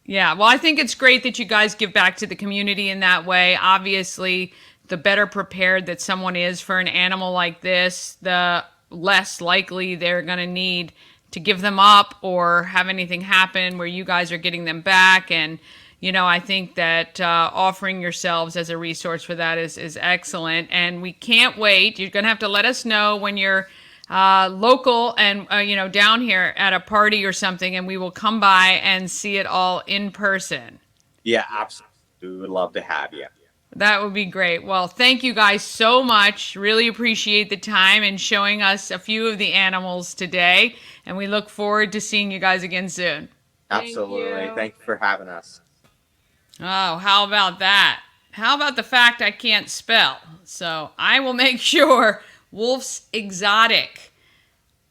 Yeah, well, I think it's great that you guys give back to the community in that way. Obviously, the better prepared that someone is for an animal like this, the less likely they're going to need to give them up or have anything happen where you guys are getting them back. And, I think that offering yourselves as a resource for that is excellent. And we can't wait. You're going to have to let us know when you're local and, down here at a party or something, and we will come by and see it all in person. Yeah, absolutely. We would love to have you. That would be great. Well, thank you guys so much. Really appreciate the time and showing us a few of the animals today. And we look forward to seeing you guys again soon. Absolutely. Thank you for having us. Oh, how about that? How about the fact I can't spell? So I will make sure Wolf's Exotic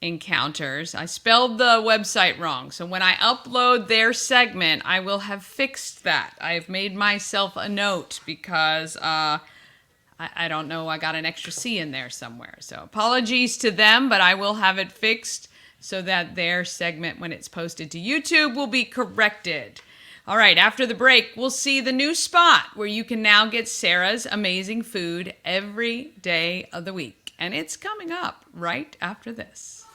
Encounters. I spelled the website wrong. So when I upload their segment, I will have fixed that. I've made myself a note because I don't know, I got an extra C in there somewhere. So apologies to them, but I will have it fixed so that their segment, when it's posted to YouTube, will be corrected. All right, after the break, we'll see the new spot where you can now get Sarah's amazing food every day of the week. And it's coming up right after this.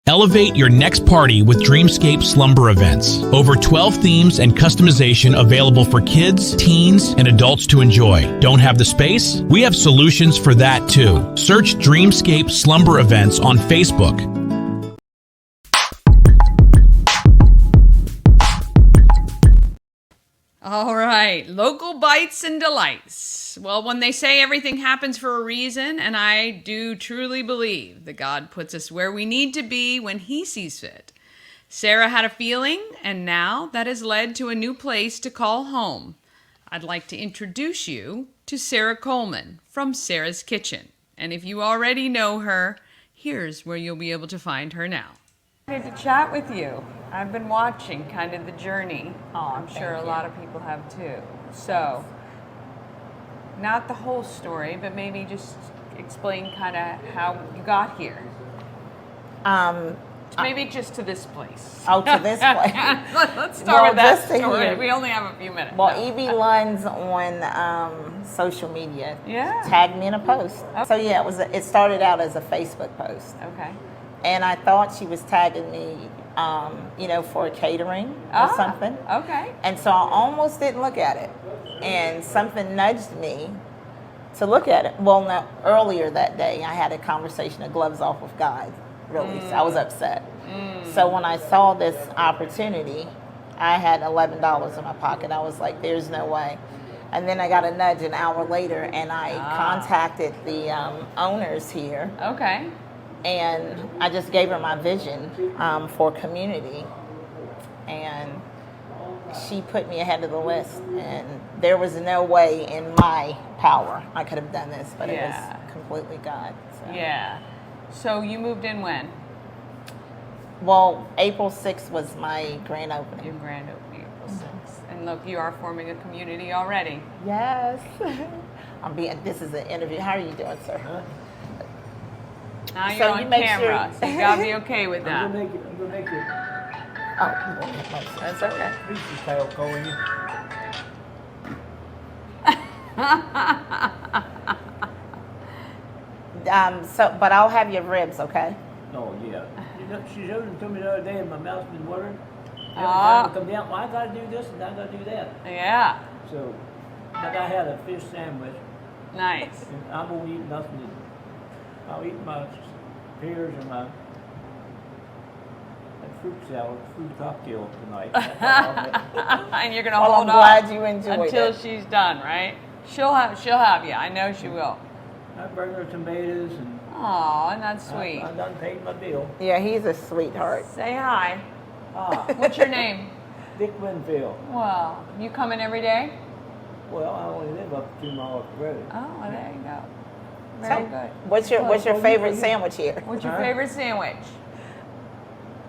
Elevate your next party with Dreamscape Slumber Events. Over 12 themes and customization available for kids, teens, and adults to enjoy. Don't have the space? We have solutions for that too. Search Dreamscape Slumber Events on Facebook. All right, local bites and delights. Well, when they say everything happens for a reason, and I do truly believe that God puts us where we need to be when He sees fit. Sarah had a feeling, and now that has led to a new place to call home. I'd like to introduce you to Sarah Coleman from Sarah's Kitchen. And if you already know her, here's where you'll be able to find her now. To chat with you. I've been watching kind of the journey. I'm sure a lot of people have too. So, not the whole story, but maybe just explain kind of how you got here. Maybe just to this place. Oh, to this place. Let's start with that just to story. hear. We only have a few minutes. Well, Evie Lunn's on social media. Yeah. Tagged me in a post. Okay. So yeah, it started out as a Facebook post. Okay. And I thought she was tagging me, for catering or something. Okay. And so I almost didn't look at it. And something nudged me to look at it. Well, no, earlier that day, I had a conversation of gloves off with God, really. So I was upset. So when I saw this opportunity, I had $11 in my pocket. I was like, there's no way. And then I got a nudge an hour later, and I contacted the owners here. Okay. And I just gave her my vision for community, and she put me ahead of the list. And there was no way in my power I could have done this, but it was completely God. So. Yeah. So you moved in when? Well, April 6th was my grand opening. Your grand opening, April 6th. And look, you are forming a community already. Yes. This is an interview. How are you doing, sir? Huh? Now So you're you on make camera, sure- so you gotta be okay with that. I'm gonna make it. Oh, that's okay. Please style calling you. But I'll have your ribs, okay? Oh, yeah. She showed them to me the other day and my mouth's been watering. Every time I come down, well, I gotta do this and I gotta do that. Yeah. So, but I had a fish sandwich Nice. and I won't eat nothing. I'll eat my pears and my fruit salad, fruit cocktail tonight. And you're gonna Well, hold I'm on glad you enjoyed until it. she's done, right? She'll have you. I know she will. I bring her tomatoes and Aw, and that's sweet. I done paid my bill. Yeah, he's a sweetheart. Say hi. Ah, What's your name? Dick Winfield. Well, you come in every day? Well, I only live up 2 miles the road. Oh, well, there you go. Very good. What's your favorite sandwich here? What's your Huh? favorite sandwich?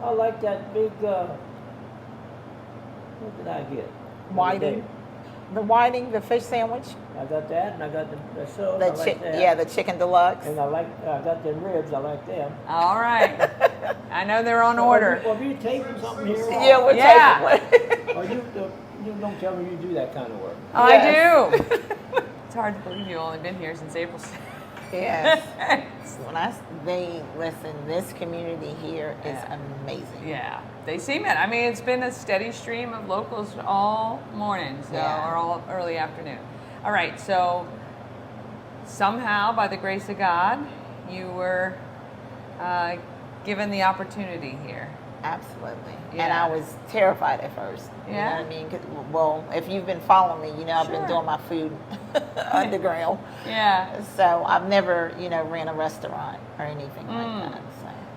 I like that big, what did I get? Whiting. The whiting, the fish sandwich, I got that, and I got the sub, I like that. yeah, the chicken deluxe. And I got the ribs, I like them. All right. I know they're on order. Well, you taking something here? Yeah, we're Yeah. taking one. Or you don't tell me you do that kind of work. Oh, Yes. I do. It's hard to believe you've only been here since April 6th. Yes. Listen, this community here is amazing. Yeah, they seem it. I mean, it's been a steady stream of locals all morning, so Yeah. or all early afternoon. All right, so somehow, by the grace of God, you were given the opportunity here? Absolutely. And Yeah. I was terrified at first. You Yeah? know what I mean? 'Cause, well, if you've been following me, you know I've been Sure. doing my food underground. Yeah. So I've never, ran a restaurant or anything like that.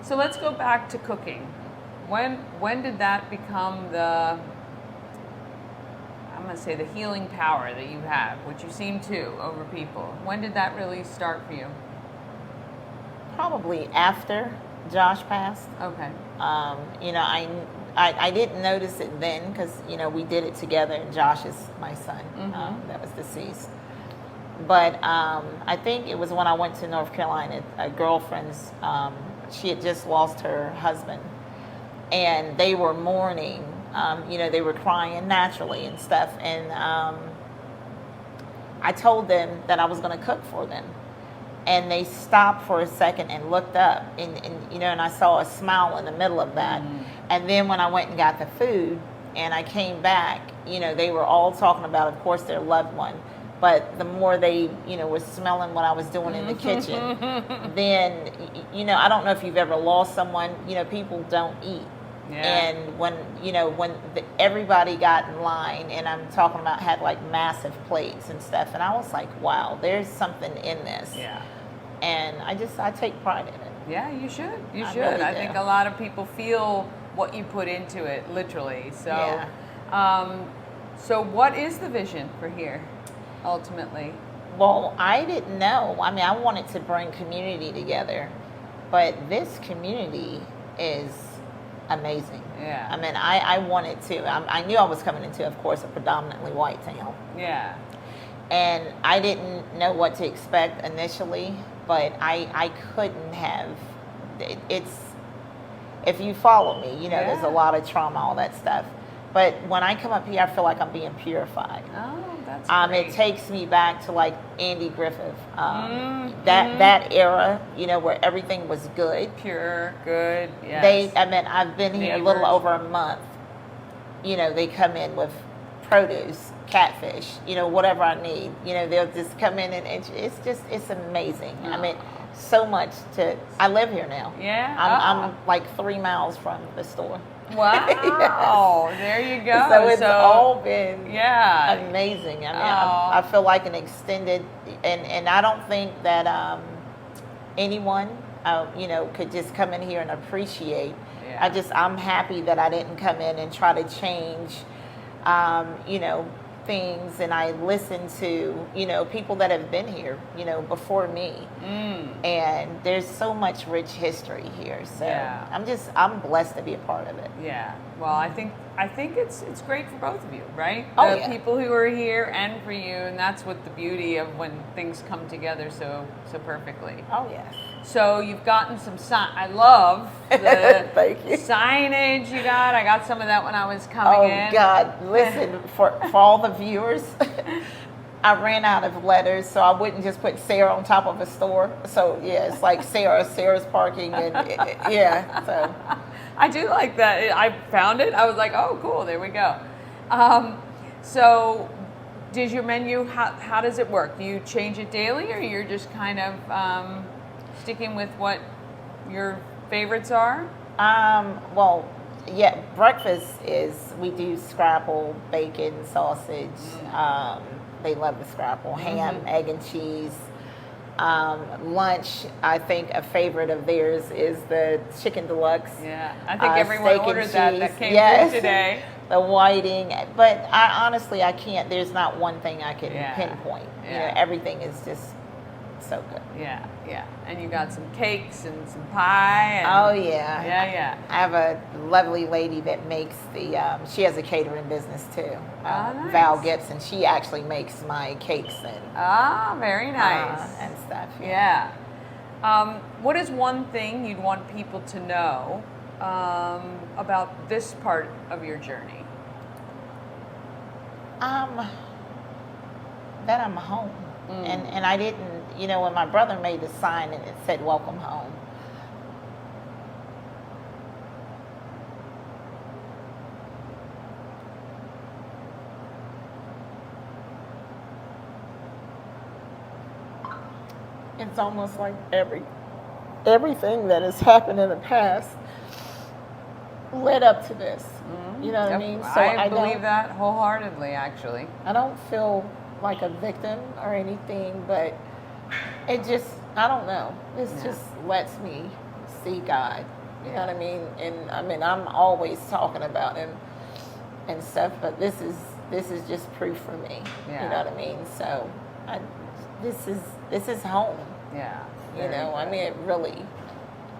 So let's go back to cooking. When did that become the, I'm going to say, the healing power that you have, which you seem to over people? When did that really start for you? Probably after Josh passed. Okay. I didn't notice it then because, we did it together, and Josh is my son that was deceased. But I think it was when I went to North Carolina, a girlfriend's, she had just lost her husband, and they were mourning. They were crying naturally and stuff. And I told them that I was going to cook for them. And they stopped for a second and looked up, and I saw a smile in the middle of that. And then when I went and got the food, and I came back, they were all talking about, of course, their loved one. But the more they, were smelling what I was doing in the kitchen, then, I don't know if you've ever lost someone. People don't eat. Yeah. And when everybody got in line, and I'm talking about had like massive plates and stuff, and I was like, wow, there's something in this. Yeah. And I take pride in it. Yeah, you should. You I should. really I do. think a lot of people feel what you put into it, literally. So, Yeah. So what is the vision for here, ultimately? Well, I didn't know. I mean, I wanted to bring community together, but this community is amazing. Yeah. I mean, I wanted to. I knew I was coming into, of course, a predominantly white town. Yeah. And I didn't know what to expect initially, but I couldn't have. It's, if you follow me, there's Yeah. a lot of trauma, all that stuff. But when I come up here, I feel like I'm being purified. Oh, that's It great. takes me back to like Andy Griffith, that era, where everything was good. Pure, good, yes. I've been here a little Neighbors. over a month. They come in with produce, catfish, whatever I need. They'll just come in and it's amazing. I mean, so much I live here now. Yeah? I'm like 3 miles from the store. Wow, there you go. So it's all been yeah. amazing. I mean, Oh. I feel like an extended, and I don't think that anyone, could just come in here and appreciate. Yeah. I'm happy that I didn't come in and try to change, things, and I listen to, people that have been here, before me. And there's so much rich history here. So Yeah. I'm blessed to be a part of it. Yeah. Well, I think it's great for both of you, right? Oh, The yeah. people who are here and for you, and that's what the beauty of when things come together so perfectly. Oh, yes. So you've gotten some I love the Thank you. signage you got. I got some of that when I was coming Oh, in. God. Listen, for all the viewers, I ran out of letters, so I wouldn't just put Sarah on top of a store. So, yeah, it's like Sarah's parking, and yeah, so. I do like that. I found it. I was like, oh, cool. There we go. So does your menu, how does it work? Do you change it daily, or you're just kind of sticking with what your favorites are? Well, yeah, breakfast is, we do scrapple, bacon, sausage. They love the scrapple, ham, egg and cheese. Lunch, I think a favorite of theirs is the chicken deluxe. Yeah, I think everyone steak and ordered that cheese. came Yes. through today. The whiting, but I can't. There's not one thing I can Yeah. pinpoint. Yeah. Everything is just so good. Yeah, yeah. And you got some cakes and some pie. And, Oh yeah. Yeah. I have a lovely lady that makes she has a catering business too. Nice. Val Gibson. She actually makes my cakes and Very nice. and stuff. Yeah. What is one thing you'd want people to know about this part of your journey? That I'm home. And I didn't, when my brother made the sign and it said welcome home. It's almost like every everything that has happened in the past led up to this. You know what I mean? So I believe don't, that wholeheartedly, actually. I don't feel like a victim or anything, but it just, I don't know. This just lets me see God. You know what I mean? And I mean, I'm always talking about him and stuff, but this is just proof for me. Yeah. You know what I mean? So this is home. Yeah. You know, I mean, it really,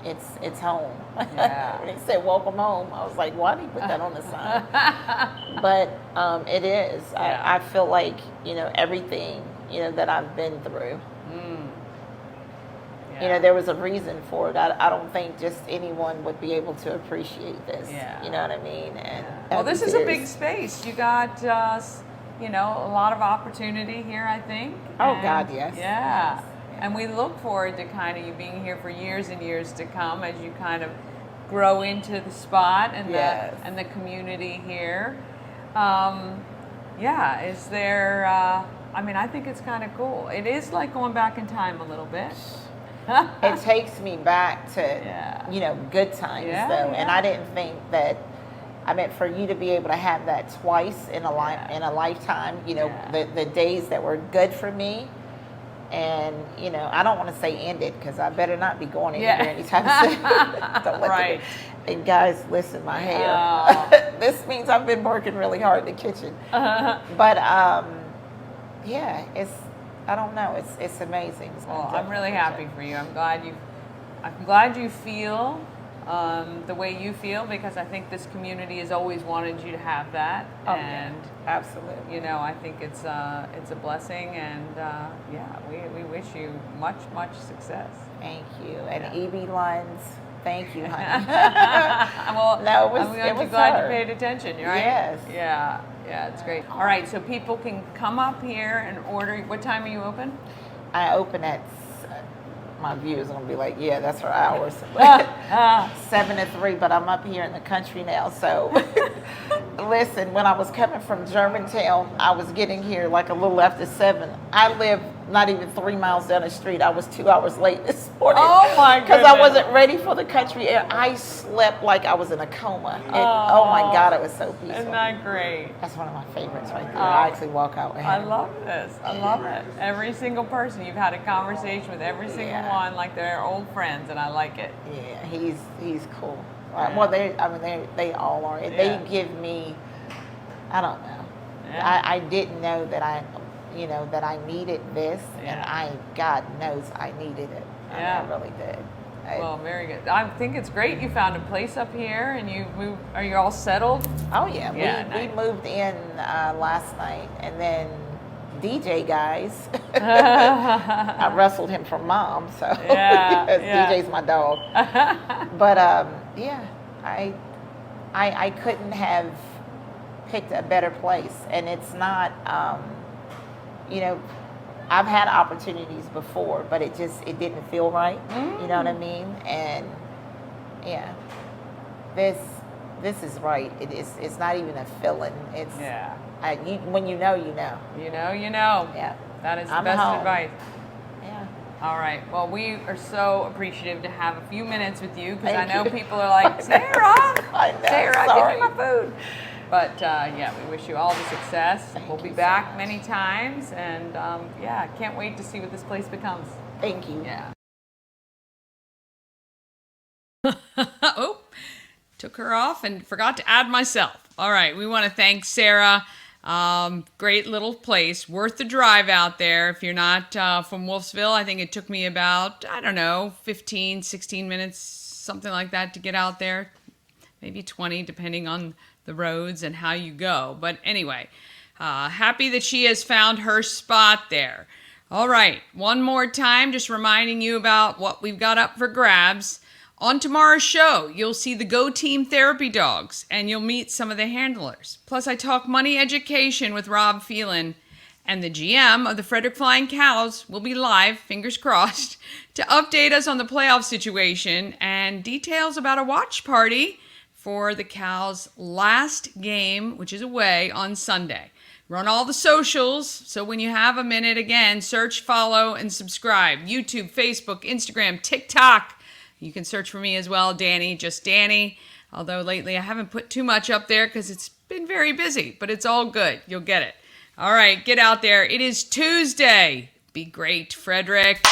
it's home. Yeah. When he said welcome home, I was like, why did he put that on the sign? But it is. Yeah. I feel like, you know, everything, you know, that I've been through, you know, there was a reason for it. I don't think just anyone would be able to appreciate this. Yeah. You know what I mean? And Well, this is a big space. You got, you know, a lot of opportunity here, I think. Oh, And, God, yes. Yeah. Yes. And we look forward to kind of you being here for years and years to come as you kind of grow into the spot and Yes. the community here. Yeah, is there? I mean, I think it's kind of cool. It is like going back in time a little bit. It takes me back to, Yeah. you know, good times Yeah, though. And yeah. I didn't think that, I mean, for you to be able to have that twice in a lifetime, you know, Yeah. the days that were good for me, and you know, I don't want to say ended because I better not be going anywhere anytime soon. Don't let Right. and guys, listen, my hair. Oh. This means I've been working really hard in the kitchen. But yeah, I don't know. It's amazing. Well, I'm really happy for you. I'm glad you feel the way you feel, because I think this community has always wanted you to have that. Oh, and yeah. Absolutely. you know, I think it's a blessing, and yeah, we wish you much success. Thank you. And Evie Lines, thank you, honey. Well, No, it was- I'm it was glad her. you paid attention, right? Yes. Yeah, it's great. All right, so people can come up here and order. What time are you open? I open at, my viewers are going to be like, yeah, that's her hours. 7 to 3, but I'm up here in the country now. So listen, when I was coming from Germantown, I was getting here like a little after 7. I live not even 3 miles down the street. I was 2 hours late this morning. Oh my Because I goodness. wasn't ready for the country air. I slept like I was in a coma. And, oh my God, it was so peaceful. Isn't that great? That's one of my favorites right there. I actually walk out with him. I love this. I love it. Every single person, you've had a conversation with every single Yeah. one like they're old friends, and I like it. Yeah, he's cool. Yeah. Well, they all are. Yeah. They give me, I don't know. Yeah. I didn't know that I needed this, Yeah. and God knows I needed it. Yeah. I really did. Well, very good. I think it's great you found a place up here, and you moved. Are you all settled? Oh yeah, Yeah, we nice. moved in last night, and then DJ guys, I wrestled him from mom, so Yeah, because yeah. DJ's my dog. But yeah, I couldn't have picked a better place, and it's not, you know, I've had opportunities before, but it didn't feel right. You know what I mean? And yeah, this is right. It's not even a feeling. It's Yeah. when you know, you know. You know. Yeah. That is the I'm best home. advice. Yeah. All right. Well, we are so appreciative to have a few minutes with you, because I Thank know you. people are like, Sarah, I know, Sarah, sorry. give me my food. But yeah, we wish you all the success. Thank We'll be you so back much. many times, and yeah, can't wait to see what this place becomes. Thank you. Yeah. Oh, took her off and forgot to add myself. All right, we want to thank Sarah. Great little place, worth the drive out there. If you're not from Wolfsville, I think it took me about, 15-16 minutes, something like that, to get out there. Maybe 20, depending on the roads and how you go. But anyway, happy that she has found her spot there. All right, one more time, just reminding you about what we've got up for grabs. On tomorrow's show, you'll see the Go Team Therapy Dogs, and you'll meet some of the handlers. Plus, I talk money education with Rob Phelan, and the GM of the Frederick Flying Cows will be live, fingers crossed, to update us on the playoff situation and details about a watch party for the Cows' last game, which is away on Sunday. Run all the socials, so when you have a minute, again, search, follow, and subscribe. YouTube, Facebook, Instagram, TikTok. You can search for me as well, Dani, just Dani. Although lately I haven't put too much up there because it's been very busy, but it's all good. You'll get it. All right, get out there. It is Tuesday. Be great, Frederick.